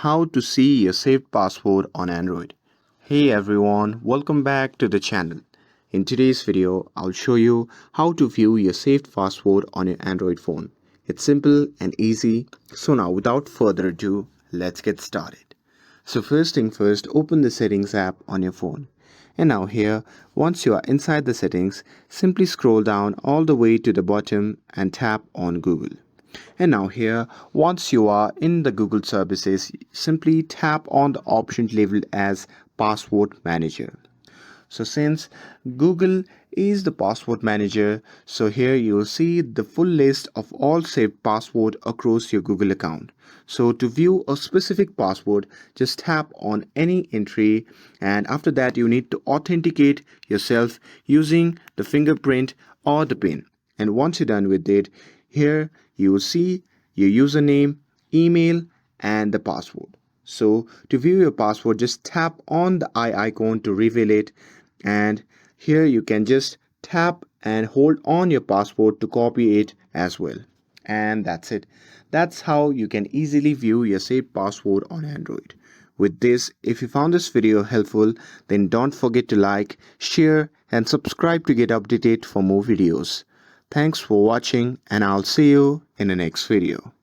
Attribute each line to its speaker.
Speaker 1: How to see your saved password on Android. Hey everyone, welcome back to the channel. In today's video, I'll show you how to view your saved password on your Android phone. It's simple and easy. So now without further ado, let's get started. So first thing first, open the settings app on your phone. And now here, once you are inside the settings, simply scroll down all the way to the bottom and tap on Google. And now here, once you are in the Google services, simply tap on the option labeled as Password Manager. So since Google is the password manager, so here you will see the full list of all saved password across your Google account. So to view a specific password, just tap on any entry, and after that you need to authenticate yourself using the fingerprint or the PIN. And once you're done with it, here you will see your username, email, and the password. So to view your password, just tap on the eye icon to reveal it, and here you can just tap and hold on your password to copy it as well. And that's it. That's how you can easily view your saved password on Android. With this, if you found this video helpful, then don't forget to like, share, and subscribe to get updated for more videos. Thanks for watching, and I'll see you in the next video.